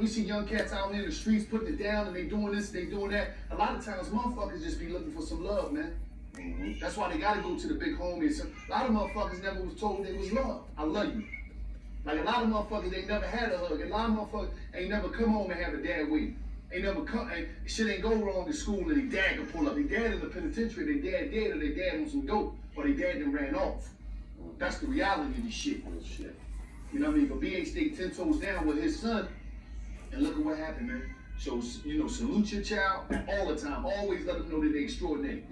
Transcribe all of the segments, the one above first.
we see young cats out here in the streets putting it down and they doing this, they doing that. A lot of times motherfuckers just be looking for some love, man. That's why they gotta go to the big homies. A lot of motherfuckers never was told they was loved. I love you. Like a lot of motherfuckers, they never had a hug. A lot of motherfuckers ain't never come home and have a dad with you. Ain't never come, and shit ain't go wrong in school and their dad can pull up. Their dad in the penitentiary, their dad dead, or their dad on some dope, or their dad done ran off. That's the reality of this shit. You know what I mean? But BH stayed 10 toes down with his son, and look at what happened, man. So, you know, salute your child all the time. Always let them know that they're extraordinary.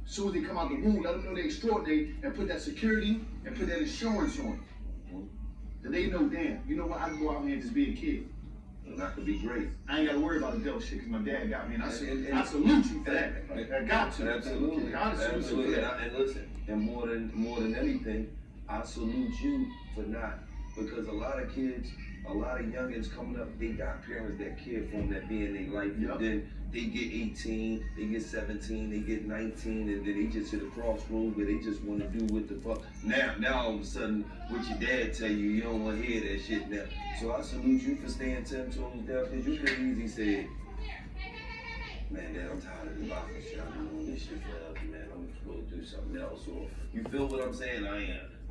As soon as they come out the womb, let them know they're extraordinary and put that security and put that insurance on it. That they know, damn, you know what, I can go out here and just be a kid. And that could be great. I ain't got to worry about the devil shit because my dad got me. And I salute you for that. I got to. Absolutely. Absolutely. And listen, and more than anything, I salute you for not, because a lot of kids, a lot of youngins coming up, they got parents that care for them, that be in their life. Yep. And then they get 18, they get 17, they get 19, and then they just hit a crossroad where they just want to do what the fuck. Now all of a sudden, what your dad tell you, you don't want to hear that shit now. So I salute you for staying 10 toes down, because you could easily say, man, Dad, I'm tired of the boxing shit. I've been doing this shit forever, man. I'm just going to do something else. Or you feel what I'm saying?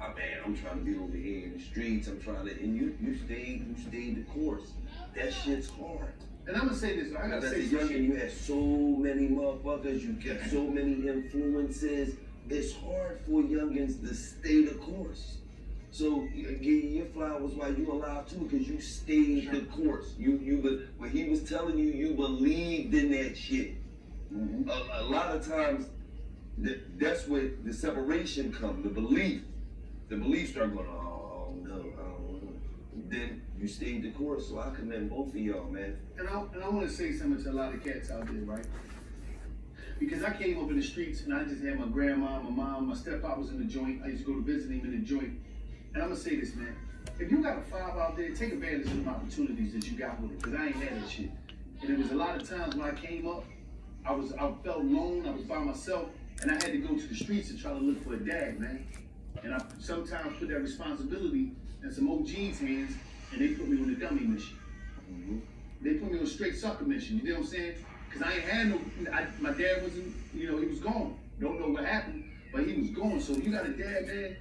I'm trying to be over here in the streets. I'm trying to, and you stayed the course. That shit's hard. And I'm gonna say this. I gotta say this. Youngin, you had so many motherfuckers. You get so many influences. It's hard for youngins to stay the course. So give your flowers while you alive too, because you stayed the course. When he was telling you, you believed in that shit. A lot of times, that's where the separation comes. The belief start going, oh no, I don't know. Then you stayed the course. So I commend both of y'all, man. And I want to say something to a lot of cats out there, right? Because I came up in the streets and I just had my grandma, my mom, my stepfather was in the joint. I used to go to visit him in the joint. And I'm gonna say this, man. If you got a five out there, take advantage of the opportunities that you got with it. Because I ain't had that shit. And there was a lot of times when I came up, I felt alone, I was by myself, and I had to go to the streets to try to look for a dad, man. And I sometimes put that responsibility in some OG's hands, and they put me on the dummy mission. They put me on a straight sucker mission, you know what I'm saying? Because I ain't had my dad wasn't, he was gone. Don't know what happened, but he was gone. So if you got a dad, man,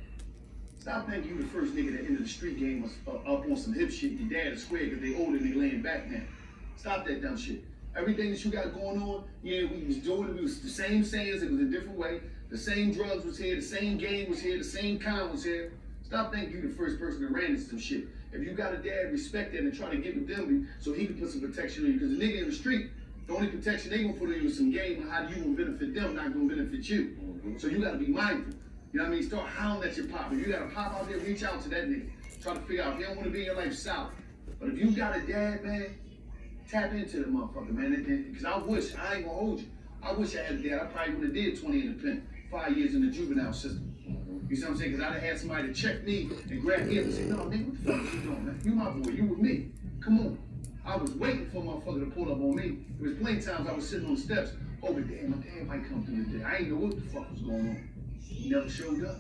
stop thinking you the first nigga that entered the street game was up on some hip shit. Your dad is square because they older and they laying back now. Stop that dumb shit. Everything that you got going on, yeah, we was doing it. It was the same sayings, it was a different way. The same drugs was here, the same game was here, the same con was here. Stop thinking you the first person that ran into some shit. If you got a dad, respect that and try to give him them so he can put some protection on you. Because the nigga in the street, the only protection they gonna put on you is some game on how you gonna benefit them, not gonna benefit you. So you gotta be mindful. You know what I mean? Start hounding at your pop. If you got a pop out there, reach out to that nigga. Try to figure out if he don't want to be in your life, south. But if you got a dad, man, tap into the motherfucker, man. Because I ain't gonna hold you. I wish I had a dad. I probably would have did 20 in the pen, 5 years in the juvenile system. You see what I'm saying? Because I'd have had somebody to check me and grab me up and say, no, nigga, what the fuck is you doing, man? You my boy, you with me. Come on. I was waiting for a motherfucker to pull up on me. There was plenty of times I was sitting on the steps, hoping, damn, my dad might come through today. I ain't know what the fuck was going on. He never showed up.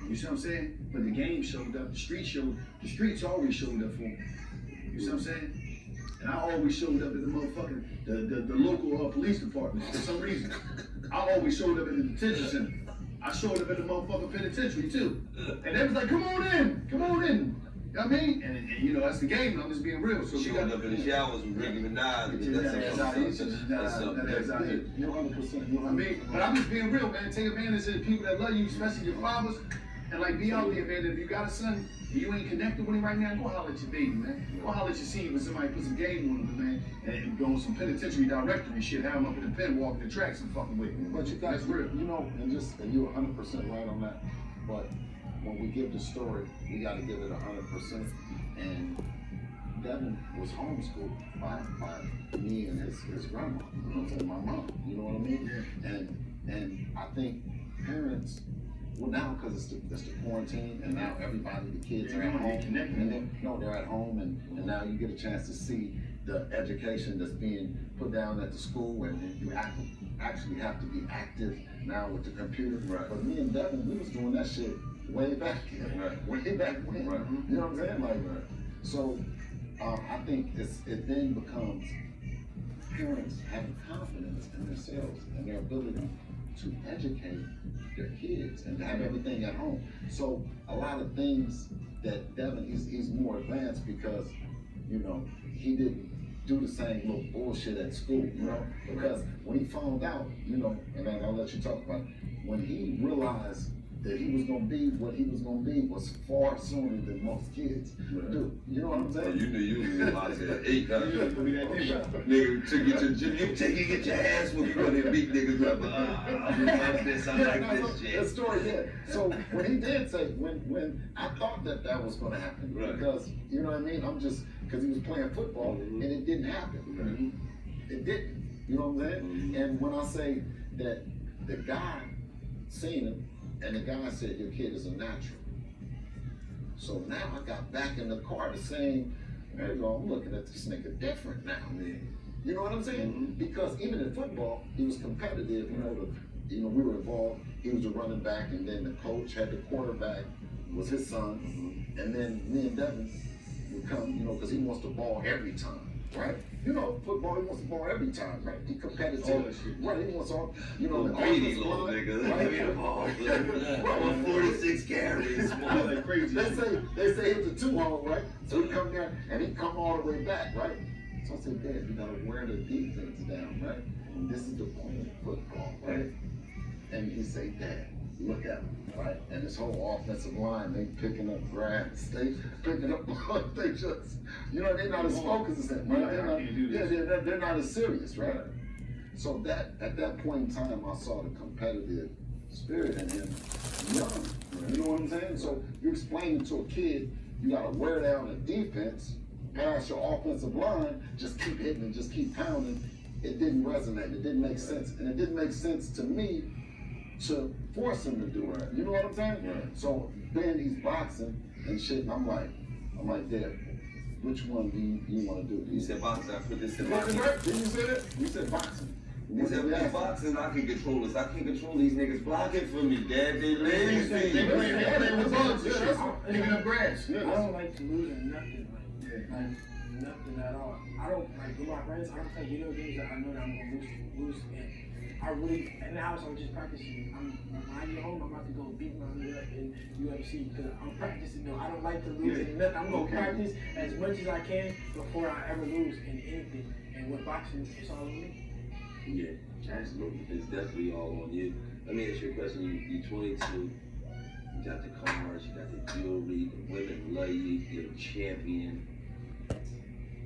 You see what I'm saying? But the game showed up, the streets always showed up for me. You see what I'm saying? And I always showed up at the motherfucking, the local police department for some reason. I always showed up at the detention center. I showed up at the motherfucking penitentiary too. And they was like, come on in. You know what I mean? And that's the game, I'm just being real. So she got up in the showers with Ricky Minaj. That's out here. You're 100%. You know what I mean? But I'm just being real, man. Take advantage of the people that love you, especially your fathers. And like, be out there, man. If you got a son and you ain't connected with him right now, go holler at your baby, man. Go holler at your seed when somebody put some game on him, man. And go on some penitentiary director and shit. Have him up in the pen, walking the tracks and fucking with him. But you guys, real. And you're 100% right on that. But when we give the story, we got to give it 100%. And Devin was homeschooled by me and his grandma, and my mom. You know what I mean? Yeah. And I think parents, well, now because it's the quarantine, and now the kids are at home, and they're at home, and now you get a chance to see the education that's being put down at the school, and you actually have to be active now with the computer. Right. But me and Devin, we was doing that shit way back when. Right. You know what I'm saying? So I think it then becomes parents having confidence in themselves and their ability to educate their kids and to have everything at home. So a lot of things that Devin, he's more advanced because, you know, he didn't do the same little bullshit at school, you know, because when he found out, you know, and I'll let you talk about it, when he realized that he was gonna be what he was gonna be was far sooner than most kids do. You know what I'm Well, saying? you knew you was in lots of 8 You know, we that thing. Nigga, to get your gym, you take you get your ass when you go there and beat niggas up. I like this, I like this shit. That story, yeah. So when he did say, when I thought that was gonna happen, Right. because, you know what I mean? I'm just, because he was playing football and it didn't happen. It didn't. You know what I'm saying? And when I say that the guy seen him, and the guy said, your kid is a natural. So now I got back in the car the same, there you go, I'm looking at this nigga different now. You know what I'm saying? Because even in football, he was competitive, you know, we were involved, he was a running back, and then the coach had the quarterback, was his son, and then me and Devin would come, you know, because he wants the ball every time, right? You know, football, he wants the ball every time, right? He competitive, All that shit. right? He wants all, you know, Little the greedy offensive little line, nigga. right? Give me the ball. I want 46 carries. Like crazy. They say he was a 2-hole, right? So he come there and he come all the way back, right? So I said, Dad, you gotta wear the defense down, right? And this is the point of football, right? And he say, Dad, look at him, right? And this whole offensive line, they picking up grass, they picking up blood, they just, you know, they're not as focused as him, right? Right, I can't do this. They're not as serious, right? So that, at that point in time, I saw the competitive spirit in him young, you know what I'm saying? So you explaining to a kid, you gotta wear down the defense, pass your offensive line, just keep hitting and just keep pounding. It didn't resonate, it didn't make sense. And it didn't make sense to me to force him to do it. You know what I'm saying? Right. So then he's boxing and shit, and I'm like, Dad, which one do you want to do? You said boxing, I put this in Boxing, my right? Didn't you say that? You said boxing. He said, with boxing, I can control this. I can't control these niggas blocking for me, Dad. They lazy. They play with bugs and shit. Picking up grass. I don't like to lose in nothing, like nothing at all. I don't like with my friends. I don't play video games that I know that I'm gonna lose. And I really in the house. I'm just practicing. When I get home, I'm about to go beat my nigga up in UFC because I'm practicing. Though I don't like to lose in nothing. I'm gonna practice as much as I can before I ever lose in anything. And with boxing, it's all on me. Yeah, absolutely. It's definitely all on you. Let me ask you a question. You're 22. You got the cars, you got the jewelry, the women love you, you're a champion.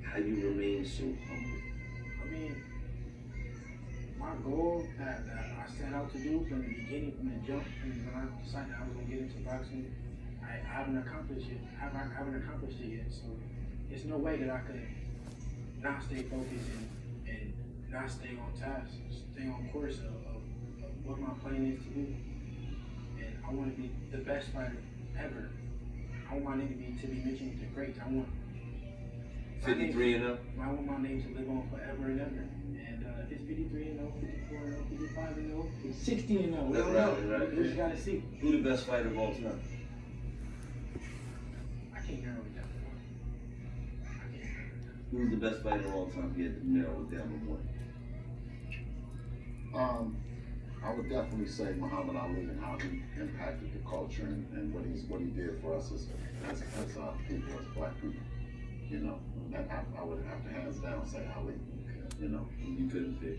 How you remain so humble? I mean, my goal that I set out to do from the beginning, from the jump, and when I decided I was gonna get into boxing, I haven't accomplished it. I haven't accomplished it yet. So there's no way that I could not stay focused and not stay on task, stay on course of what my plan is to do. And I want to be the best fighter ever. I want my name to be mentioned with the greats. I want 53 and up? I want my name to live on forever and ever. And if it's 53 and 0, 54 and 0, 55 and 0, 60 and 0, we don't know. Right. We just gotta see. Who the best fighter of all time? I can't narrow it down to one. I can't narrow it down. Who's the best fighter of all time? If you had to narrow it down to one. I would definitely say Muhammad Ali and how he impacted the culture and what he did for us as people, as black people. You know, that I would have to hands down say Ali. You know, You couldn't pick.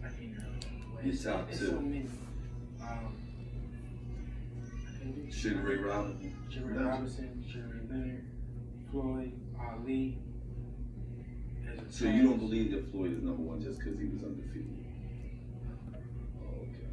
I can't narrow it down. Your top It's two. so many. I can do Sugar Ray Robinson. Sugar Ray Robinson, Sugar Ray Leonard, Floyd, Ali. So you don't believe that Floyd is number one just because he was undefeated? Oh, okay.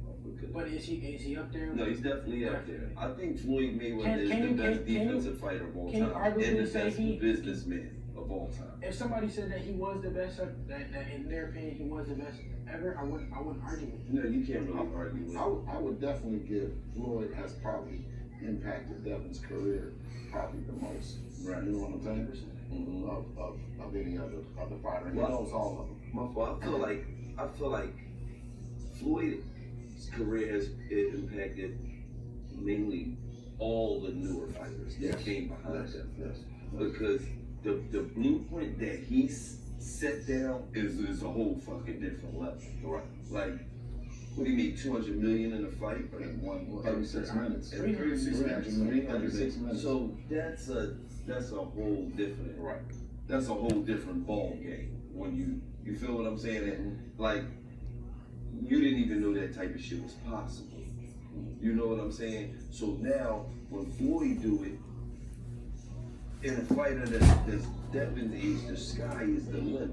Oh, because- But is he up there? No, he's definitely up there. I think Floyd Mayweather Can is you- the best can you- defensive fighter of all can you time arguably and the say best he- businessman of all time. If somebody said that he was the best, that in their opinion he was the best ever, I wouldn't argue with you. No, you can't really argue with it. I would definitely give Floyd has probably impacted Devin's career probably the most. Right. You know what I'm saying? 100%. Mhm. Of any other fighter. And he Well, knows all of them. My fault. I feel like Floyd's career has impacted mainly all the newer fighters that Yes. came behind Yes, him. yes. Because the blueprint that he's set down is a whole fucking different level. Right. Like, what do you mean, 200 million in a fight? In 36 minutes. In 36 minutes. 336 minutes. So that's a whole different, Right. that's a whole different ball game. When you feel what I'm saying? And like, you didn't even know that type of shit was possible. You know what I'm saying? So now, when Floyd do it, in a fighter that's Devin's age, the sky is the limit.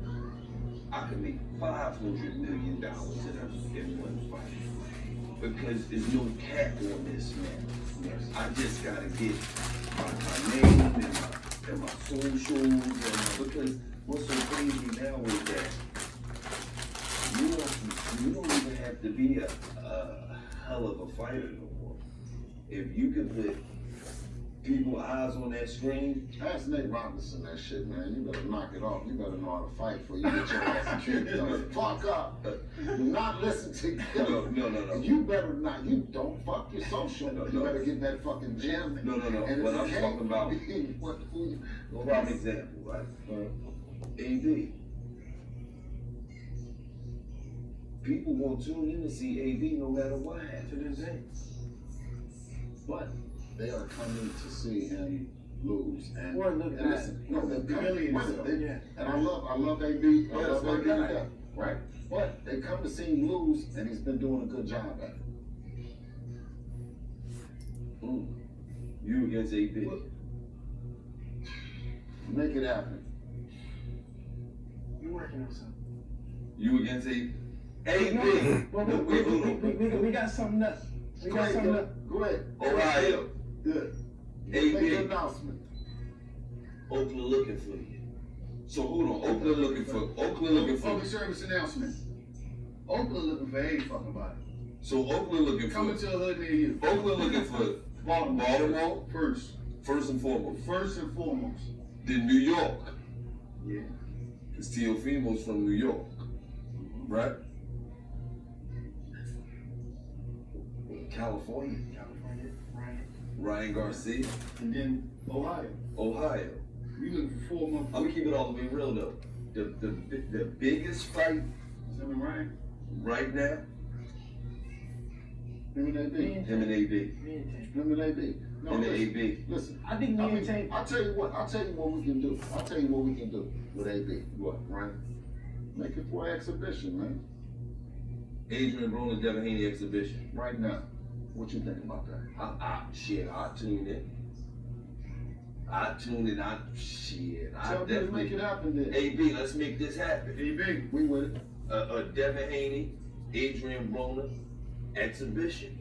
I could make $500 million in one fight. Because there's no cap on this, man. Yes. I just gotta get my name and my socials, because what's so crazy now is that you don't even have to be a hell of a fighter no more. If you can put people's eyes on that screen. Ask Nate Robinson that shit, man. You better knock it off. You better know how to fight before you get your ass kicked. Fuck up. Do not listen to him. No. You better not. You don't fuck your social. You better get in that fucking gym. No. And What if I'm you talking about, can't, prime example, right? AV. People won't tune in to see AV no matter what To happens. this day. but they are coming to see him lose. And, Or look and bad. listen, no, they're coming. Humiliate Listen, himself. they- Yeah. And I love AB. I Yeah, love that's AB my to guy. death, right? But they come to see him lose, and he's been doing a good job at it. You against AB. Make it happen. We working on something. You against AB. AB. Well, No, wait, hold on. we got something up. We Go got something ahead, up. go ahead. Ohio. Good. AB. Make the announcement. Oakland looking for you. So hold on. Oakland looking for Public service announcement. Oakland looking for everybody. So Oakland looking Coming for to a hood near you. Oakland looking for Baltimore First. first and foremost. First and foremost. Then New York. Yeah. Cause Teofimo's from New York. Right? California. California, Ryan. Ryan Garcia. And then Ohio. Ohio. We looking for 4 months. I'm gonna keep it all the way real though. The biggest fight Seven Ryan. right now, Him and AB. him and AB. Me and Tank. Him and AB. No, Him and listen. AB. Listen. I think me and Tank. I'll tell you what we can do. I'll tell you what we can do with AB. What? Right? Make it for an exhibition, man. Adrian Broner Devin Haney exhibition. Right now. What you think about that? I tune in. I Tell me to make it happen then. AB, let's make this happen. AB. We with it. A Devin Haney, Adrian Broner exhibition.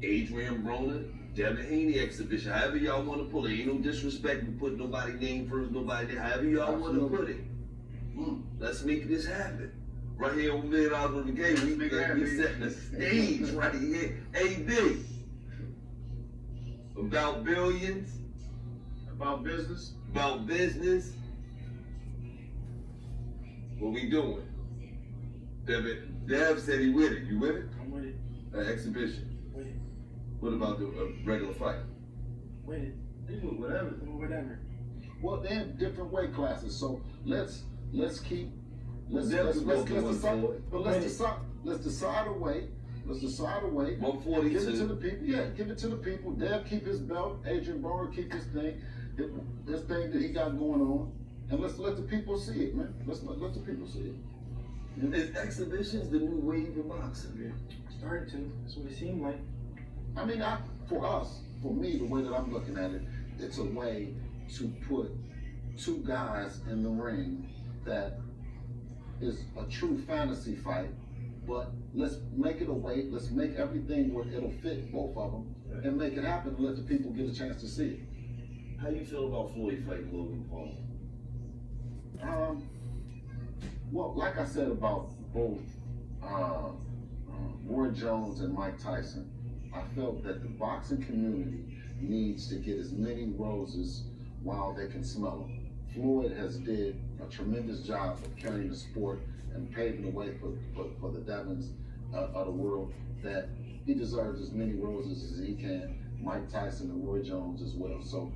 Adrian Broner, Devin Haney exhibition. However y'all want to pull it. Ain't no disrespect. We put nobody name first, nobody there. However y'all want to Absolutely. put it. Let's make this happen. Right here on $1 Million on the Game, we Make it happen. setting the stage right here. AB. About billions, About business. about business. What we doing? Dev said he with it. You with it? I'm with it. An exhibition. With it. What about the regular fight? With it. Whatever. Whatever. Well, they're in different weight classes, so let's decide a way. Let's decide a way. 142. Give it to the people. Yeah, give it to the people. Dev keep his belt. Adrian Broner keep his thing. This thing that he got going on, and let's let the people see it, man. Let the people see it. Is exhibitions the new wave in boxing? Started to. That's what it seemed like. I mean, for me, the way that I'm looking at it, it's a way to put two guys in the ring that is a true fantasy fight, but let's make it a way, let's make everything where it'll fit both of them and make it happen and let the people get a chance to see it. How you feel about Floyd fighting Logan Paul? Well, like I said about both Roy Jones and Mike Tyson, I felt that the boxing community needs to get as many roses while they can smell them. Floyd has did a tremendous job of carrying the sport and paving the way for the Devins of the world, that he deserves as many roses as he can, Mike Tyson and Roy Jones as well. So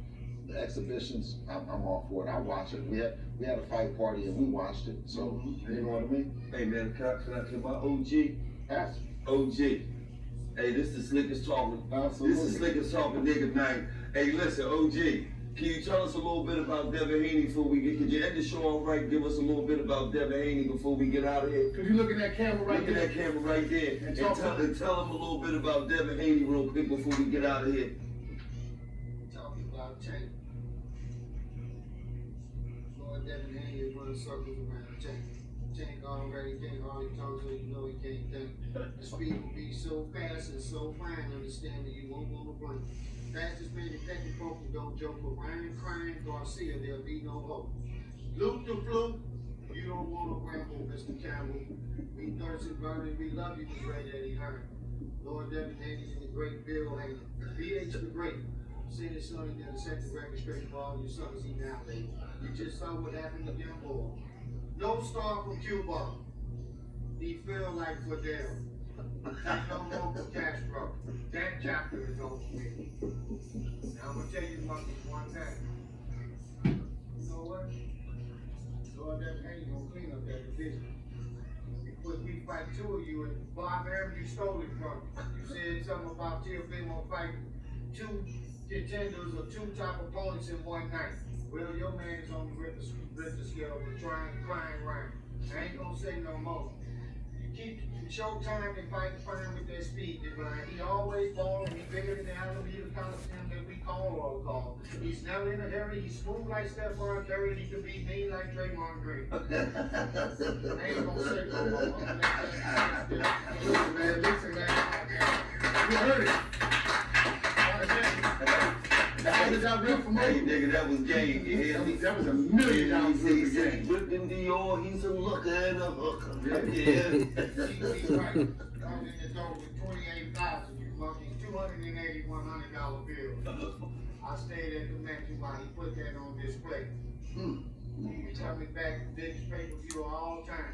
the exhibitions, I'm all for it. I watch it. We had a fight party and we watched it. So you know what I mean? Hey man, can I my OG? Ask. OG. Hey, this the slickest talking. Absolutely. This is the slickest talking nigga, man. Hey, listen, OG. Can you tell us a little bit about Devin Haney before we get? Could you end the show all right? Give us a little bit about Devin Haney before we get out of here. Cause you look at that camera right Look at there. that camera right there, And and talk tell about it. them a little bit about Devin Haney real quick before we get out of here. Talking about Tank. Lord Devin Haney is running circles around Tank. Tank already talks so you know he can't think. The speed will be so fast and so fine, understand that you won't want to blink. Fastest man in Texas folks don't joke with Ryan crying Garcia, there'll be no hope. Luke the fluke, you don't want to ramble, Mr. Campbell. We thirsty burning, we love you, Miss Ray Eddie Hearn. Lord Devin Haney and the great Bill Haney. BH the Great. Seen his son again, set the record straight for all your sons he now laid. You just saw what happened to young boy. No star from Cuba. He feel like Fidel. Ain't no more for Castro. That chapter is over with. Now I'm gonna tell you monkeys one thing. You know what? Lord Devin Haney gonna clean up that division. Because we fight two of you and Bob Arum you stole it from. You said something about TFA gonna fight two contenders or two top opponents in one night. Well, your man is on the Richter scale with crying rhyme. I ain't gonna say no more. You keep Showtime and fight fine with that speed divine. He always ball and he bigger than the Alameda Coliseum that we call. He's never in a hurry. He's smooth like Stephon Curry. He can be mean like Draymond Green. I ain't gonna say no more. Listen, man. You heard it. Hey, nigga, that was game. You hear me? That was $1 million. He said he whipped in Dior. He's a looker and a hooker. Yeah. He's right. Comes in the door with 28,000. You monkeys, $280 $100 bills. I stayed at the mansion while he put that on display. He coming back to biggest pay-per-view of all time.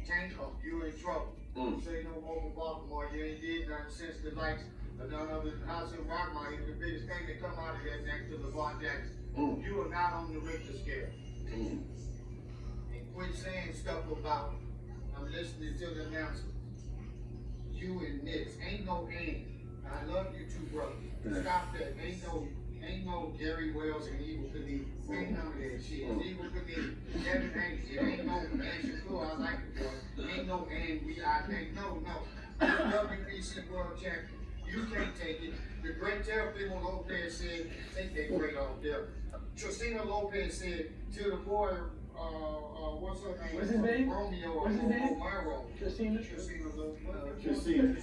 Tank up, you in trouble. Say no more for Baltimore. You ain't did nothing since the lights. None of the house in Rockmont is the biggest thing that come out of there next to LeVar Jackson. You are not on the Richter scale. And quit saying stuff about, I'm listening to the announcement. You and this. Ain't no and. I love you too, brother. Stop that. Ain't no Gary Wells and Evil Knievel. Ain't none of that shit. It's Evil Knievel. Devin Haney. It ain't no and Shakur. I like it, boy. Ain't no and we I think. No. WBC World Champion. You can't take it. The great Teofimo Lopez said, take that great off there. Tristina Lopez said to the boy, what's her name? What's his name? Romeo What's his name? Romero. Tristina? Tristina Lopez. Tristina.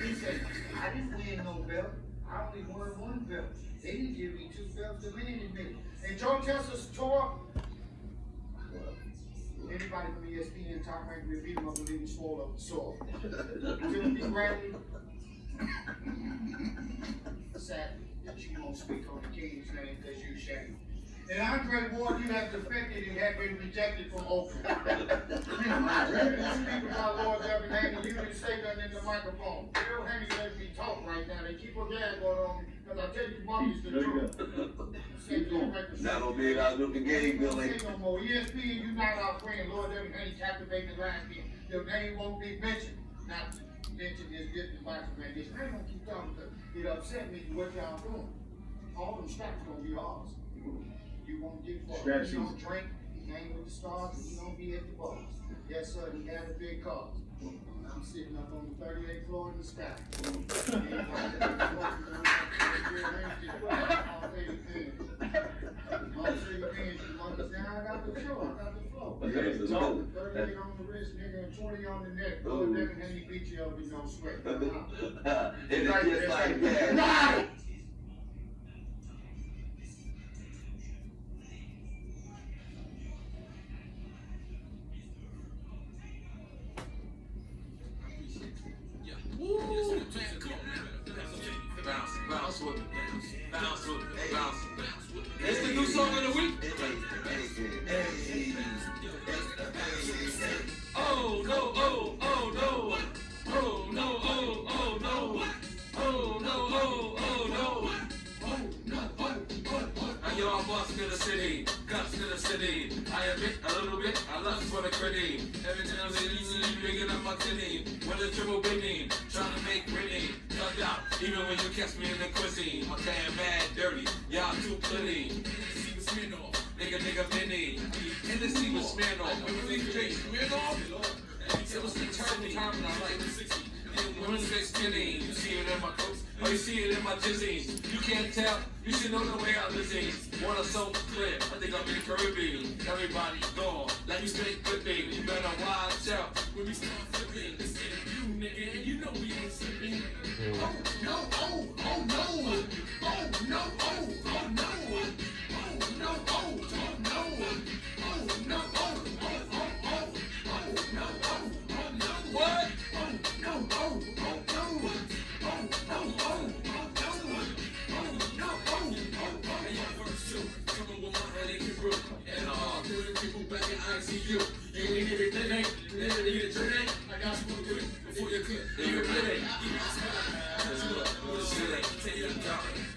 He said, I didn't win no belt. I only won one belt. They didn't give me 2 belts to land in me. And Joe Tesla's tour. Anybody from ESPN Top Rank review him, I believe he swole up the soil. Timothy Bradley. Sadly, that you won't speak on the King's name because you shame. And Andre Ward, you have defected and have been rejected from Oakland. You speak about Lord Devin Haney, you didn't say nothing in the microphone. Bill Haney let me talk right now. They keep a gag going on me because I tell you, monkeys the truth. Not on me, I look the game, Billy. Say no more. ESPN, you not our friend. Lord Devin Haney captivated last game. Your name won't be mentioned. Not to mention this business boxing man. This man gonna keep talking because it upset me what y'all doing. All them straps gonna be ours. You won't get far. Scratch You don't season. drink, you hang with the stars, and you don't be at the bars. Yes, sir, he had a big car. I'm sitting up on the 38th floor in the sky. I got the show, I got the flow. Let's go. 38 on the wrist, nigga, and 20 on the neck. Lord Devin Haney beat you over, you don't sweat. It's just like that. Bounce with it. It's the new song of the week. Oh no, oh no. Oh no, oh no. Oh no, oh no. a little bit, I love for the cream. Every time they see me bringing up my tinny. With a triple beanie, trying to make grinning. Tugged out, even when you catch me in the cuisine. My can mad dirty, y'all too clean. Nigga, Benny. Hennessy was Smirnoff. When we drink Smirnoff, it was the terrible time in our life. Women's face skinny, you see it in my coats, or you see it in my jizzings. You can't tell, you should know the way I listen. Want a soul clear, I think I'm in Caribbean. Everybody gone, like you straight flipping. You better watch out when we start flipping. This ain't you, nigga, and you know we ain't slipping. Oh no, oh no, oh no, oh no, oh no, oh no, oh no, oh no, oh no, what? You ain't everything, you need a drink. I got some good before you could. You're ready.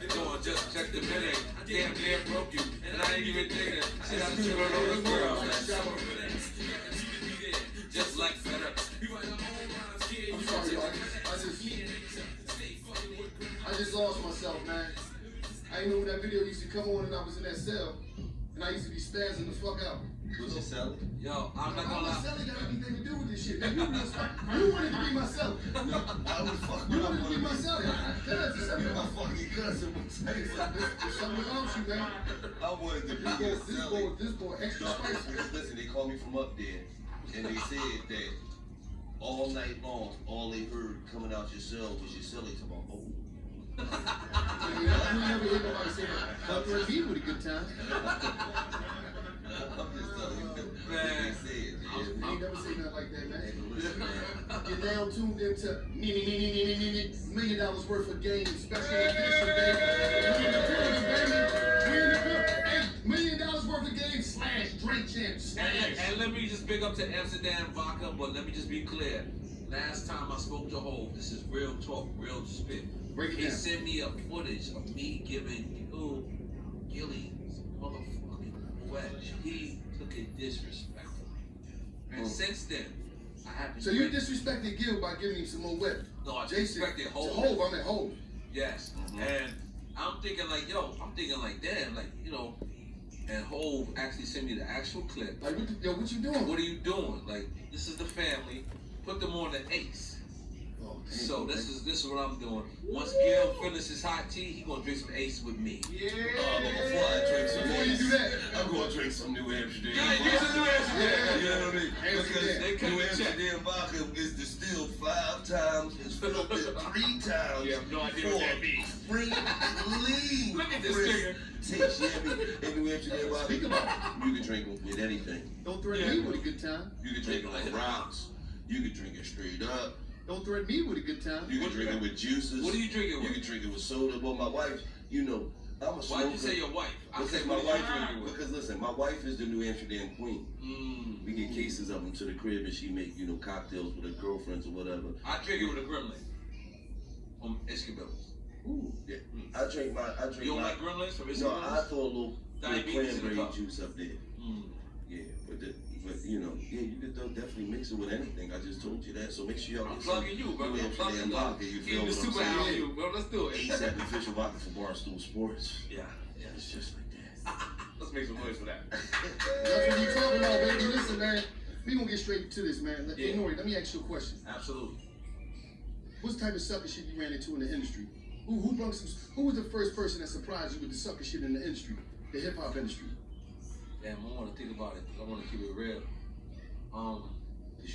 Go on, just check the minute. Damn near broke you, and I ain't even thinking. Shit, I threw it on the girl. Just like FedEx. I'm sorry, y'all. I just lost myself, man. I ain't know when that video used to come on and I was in that cell. And I used to be spazzing the fuck out. What's your salad? Yo, I'm not How gonna my lie. celly got anything to do with this shit? You wanted to be my celly. I was fucking You wanted to be my celly. My fucking cousin would say There's something wrong with you, man. I wanted to be your celly. This boy, extra No, spicy. listen, they called me from up there, and they said that all night long, all they heard coming out your cell was your celly talking about, oh. You never hear nobody say that. Dr. B with a good time. I'm just telling you what Man. they said, I ain't man. never say nothing like that, man. Hey, listen, man. You're now tuned into $1 million worth of games, special edition, baby. We in the building, baby. We in the building. $8 million worth of games / drink champs. And let me just big up to Amsterdam Vodka, but let me just be clear. Last time I spoke to Hov, this is real talk, real spit. Break it He down. sent me a footage of me giving you Gilly's motherfucking wedge. He took it disrespectful. And since then, I haven't. So you disrespected Gil by giving him some more whip. No, I Jason, disrespected to Hov. Hov, I'm at Hov. Yes. And I'm thinking like, damn, like, you know, and Hov actually sent me the actual clip. Like, what you doing? What are you doing? Like, this is the family. Put them on the ace. Oh, damn. So this is what I'm doing. Once Gil finishes hot tea, he gonna drink some ace with me. Yeah. But before I drink some Before you do that, I'm gonna drink some New Amsterdam. Yeah, get some New Amsterdam. Yeah. You know what I mean? Amsterdam. They Because cut New the check. Amsterdam vodka is distilled 5 times, it's filtered 3 times. You have no idea what that means. Clean. Look at this crisp nigga. taste, you hear me? And New Amsterdam vodka, Speak about you can drink it with anything. don't threaten Yeah. me with a good time. You can drink it on rocks. You can drink it straight up. Don't threaten me with a good time. You can drink it with juices. What are you drinking You with? can drink it with soda. But my wife, you know, I'm a smoker. Why'd you say your wife? I Because said my what wife, you drinking with? because listen, my wife is the New Amsterdam queen. We get Mm. cases of them to the crib, and she make, you know, cocktails with her girlfriends or whatever. I drink it with a gremlin. Escabillas. Ooh. Yeah, I drink You don't my. like gremlins from No, I Escabillas? throw a little Diabetes in the cranberry cup. juice up there. Mm. Yeah, but you know, yeah, you could definitely mix it with anything. I just told you that, so make sure y'all I'm get some plugging you, bro. New I'm plugging Amsterdam you. vodka. You feel Keep the what I'm super saying? out of you, bro. Let's do it. ASAP official vodka for Barstool Sports. Yeah. It's just like that. Let's make some noise for that. That's what you talking about, baby. Listen, man. We gonna get straight to this, man. Yeah. Nori, let me ask you a question. Absolutely. What type of sucker shit you ran into in the industry? Who was the first person that surprised you with the sucker shit in the industry, the hip hop industry? Damn, I want to think about it because I want to keep it real. Cause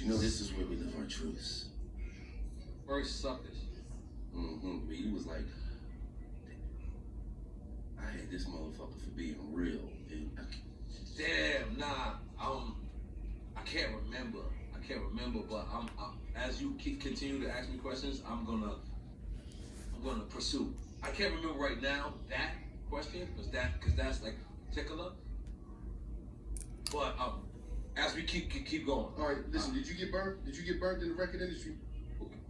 you know this is where we live our truths. First suckers. But he was like, I hate this motherfucker for being real. And Damn, nah. I can't remember. But I'm as you continue to ask me questions, I'm gonna pursue. I can't remember right now that question because that's like particular. But as we keep going. All right, listen. Did you get burnt? Did you get burnt in the record industry?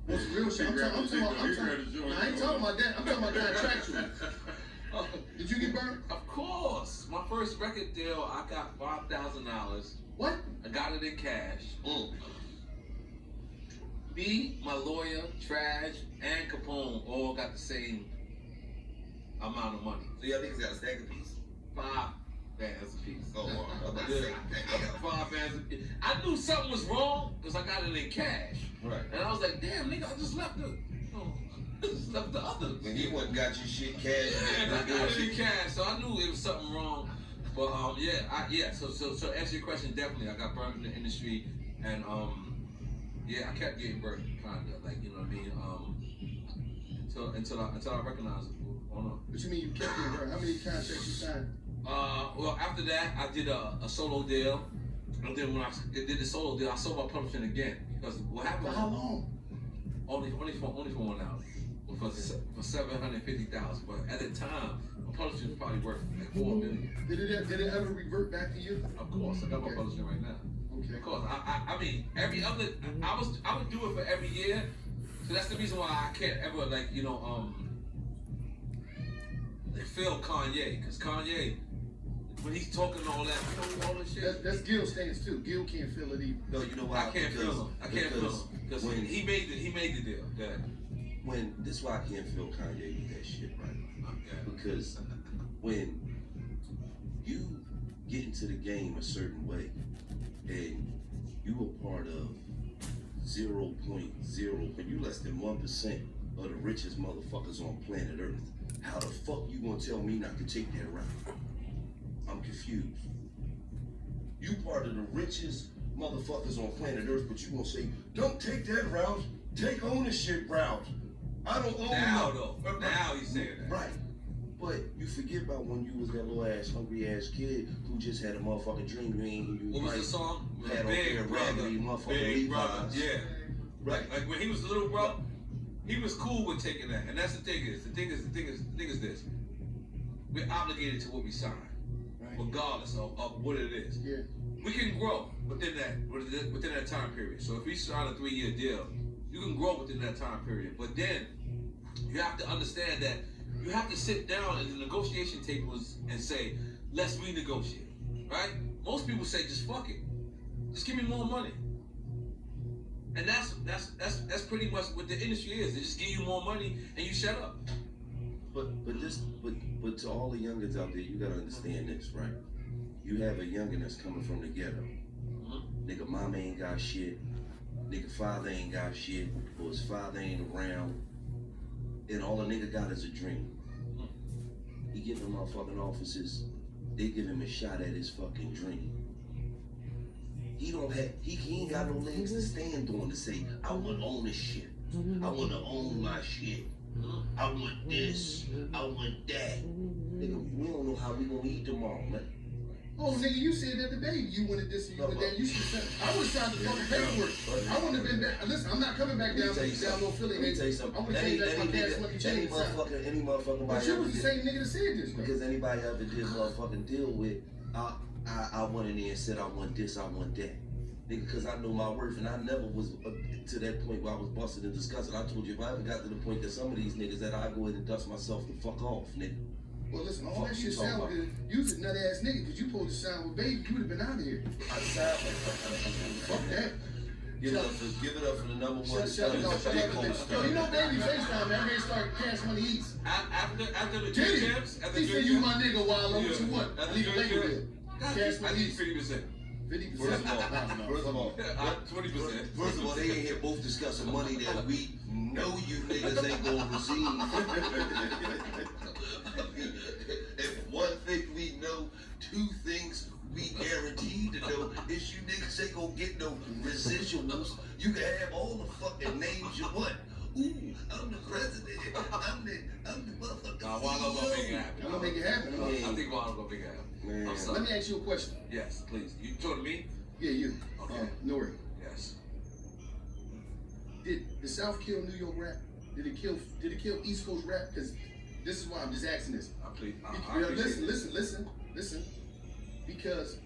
What's real shit? I ain't talking about that. I'm talking about contractual. Did you get burnt? Of course, my first record deal, I got $5,000 got it in cash. Me, my lawyer, Trash, and Capone all got the same amount of money. So y'all niggas got a stack of piece? 5 bands a piece. Oh, I'm about to Yeah. say, damn. 5 bands a piece. I knew something was wrong because I got it in cash. Right. And I was like, damn, nigga, I just left the others. When he went and got your shit cash, Yeah, I got it in cash, so I knew it was something wrong. But so answer your question, definitely. I got burnt in the industry, and I kept getting burnt, kinda, like, you know what I mean? Until I recognized it. Oh no. What you mean you kept getting burned? How many contracts you signed? Well, after that, I did a solo deal. And then when I did the solo deal, I sold my publishing again because what happened? For how long? Only for 1 hour. For $750,000, but at the time, my publishing was probably worth like $4 million. Did it ever revert back to you? Of course, I got my Okay. publishing right now. Okay. Of course, I mean, every other, I would do it for every year, so that's the reason why I can't ever feel Kanye, because Kanye, when he's talking all that, all this shit. That's Gil stance too. Gil can't feel it either. No, you know why? I can't feel him. I can't feel him because when he made the deal. Yeah. when this is why I can't feel Kanye with that shit, right? Yeah. Because when you get into the game a certain way and you a part of 0.0, when you less than 1% of the richest motherfuckers on planet Earth, how the fuck you gonna tell me not to take that route? I'm confused. You part of the richest motherfuckers on planet Earth, but you gonna say, don't take that route, take ownership route. I don't own Now that. though, now he's saying that. Right. But you forget about when you was that little ass, hungry ass kid who just had a motherfucking dream. You What was the song? Had on Big there, Brother. raggedy motherfucking Big Brother. Levi's. Yeah. Right. Like when he was a little bro, he was cool with taking that. And that's the thing is this. We're obligated to what we sign. Right. Regardless of what it is. Yeah. We can grow within that time period. So if we sign a 3-year deal, you can grow within that time period. But then you have to understand that you have to sit down at the negotiation tables and say, let's renegotiate. Right? Most people say just fuck it. Just give me more money. And that's pretty much what the industry is. They just give you more money and you shut up. But to all the youngins out there, you gotta understand this, right? You have a youngin that's coming from the ghetto. Nigga, mama ain't got shit. Nigga, father ain't got shit. Or his father ain't around. And all the nigga got is a dream. He give them motherfucking offices. They give him a shot at his fucking dream. He ain't got no legs to stand on to say, I want ownership. I want to own my shit. I want this. I want that. Nigga, we don't know how we gonna eat tomorrow, man. Oh, nigga, you said that today. You wanted this and you wanted that. You should have said, I would have signed the fucking paperwork. I wouldn't have been back. Listen, I'm not coming back down Let me tell you no Philly. Let me tell you something. I'm gonna change that my cash money Any change. motherfucker But you was the same nigga that said this, bro. because anybody I ever did motherfucking deal with, I went in there and said I want this, I want that. Nigga, because I know my worth, and I never was to that point where I was busting and discussing. I told you if I ever got to the point that some of these niggas that I go ahead and dust myself the fuck off, nigga. Well, listen, all Fuck that you shit talking sound about? good. You was a nut ass nigga, because you supposed to sound with baby. You would have been out of here. I decided, Fuck that. give it up for the number one Shut it off. Yo, you know baby FaceTime, man. Everybody start cash money east. After the Did two he? champs, after He the said two you champs, my nigga, Wallow. What you want? After Leave a the label two bill. champs, Cash I money need east. 50%. 50%. First of all, 20%. First of all, they ain't here both discussing money that we know you niggas ain't gonna receive. If one thing we know, 2 things we guaranteed to know is you niggas ain't gonna get no residuals. You can have all the fucking names you want. Ooh, I'm the president. I'm the motherfucking Nah, Wallow gonna make it CEO. happen. I'm gonna make it happen. Yeah. I think Wallow gonna make it happen. Man. I'm sorry. Let me ask you a question. Yes, please. You talking to me? Yeah, you. Okay. Nori. Yes. Did the South kill New York rap? Did it kill East Coast rap? Because this is why I'm just asking this. I Yeah, appreciate listen. Because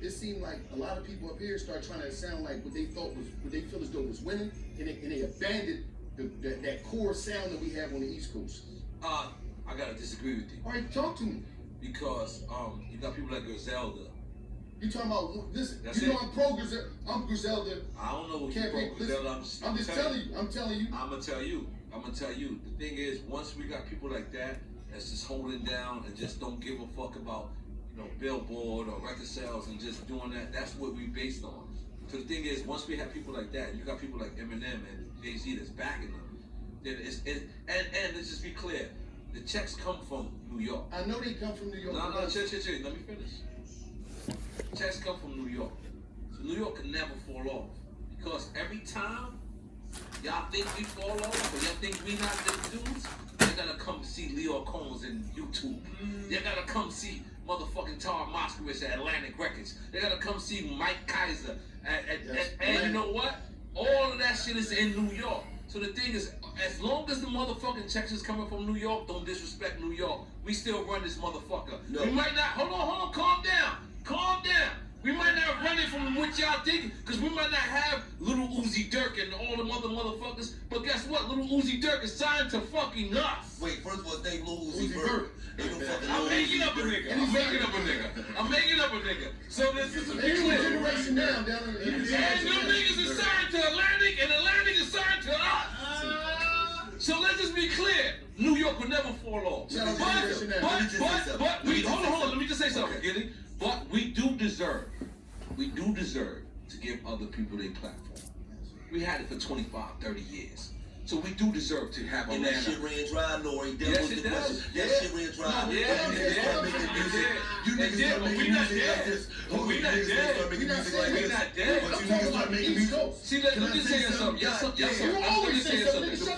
it seemed like a lot of people up here start trying to sound like what they feel as though was winning, and they abandoned that core sound that we have on the East Coast. I gotta disagree with you All right, talk to me. because you got people like Griselda. You talking about this? That's You know it. I'm pro Griselda. I'm Griselda. I don't know what you Can't be. broke Griselda. I'm just telling you. I'm telling you. I'm gonna tell you. I'm gonna tell you. The thing is, once we got people like that that's just holding down and just don't give a fuck about, Billboard or record sales and just doing that, that's what we based on. So the thing is, once we have people like that, you got people like Eminem and Jay-Z that's backing them, then and let's just be clear, the checks come from New York. I know they come from New York. No, chill. Let me finish. Checks come from New York. So New York can never fall off. Because every time y'all think we fall off or y'all think we not the dudes, they gotta come see Leo Combs in YouTube. They gotta come see motherfucking Tar Moskowitz at Atlantic Records. They gotta come see Mike Kaiser and you know what? All of that shit is in New York. So the thing is, as long as the motherfucking checks is coming from New York, don't disrespect New York. We still run this motherfucker. No. We might not, hold on, calm down. We might not run it from what y'all think, because we might not have Little Uzi Dirk and all them other motherfuckers, but guess what? Little Uzi Dirk is signed to fucking us. Wait, first of all, they Lil Uzi Uzi Vert. Vert. They don't fucking I'm Lil making Uzi up a Vert. nigga. I'm making up a nigga. So this is a They big new clear. generation now down in And them niggas is signed to Atlantic, and Atlantic is signed to us. So let's just be clear. New York will never fall off. Shout out to Generation Now. Let me just say something. But we hold on. Let me just say something, Gilly. But we do deserve to give other people their platform. We had it for 25, 30 years. So we do deserve to have a And that land. shit ran dry, Nori. That Yes, was it the does. question. That Yeah. shit ran dry. Yeah, You niggas start making music. You It niggas did, start but we making not music like dead. this. But we You not niggas dead. start making We not music saying like we this. not dead. But I'm you talking niggas about start the making East music. Coast. See, let Can I me just say say something. something? Yes, God sir. damn. You Let me always say say something. something.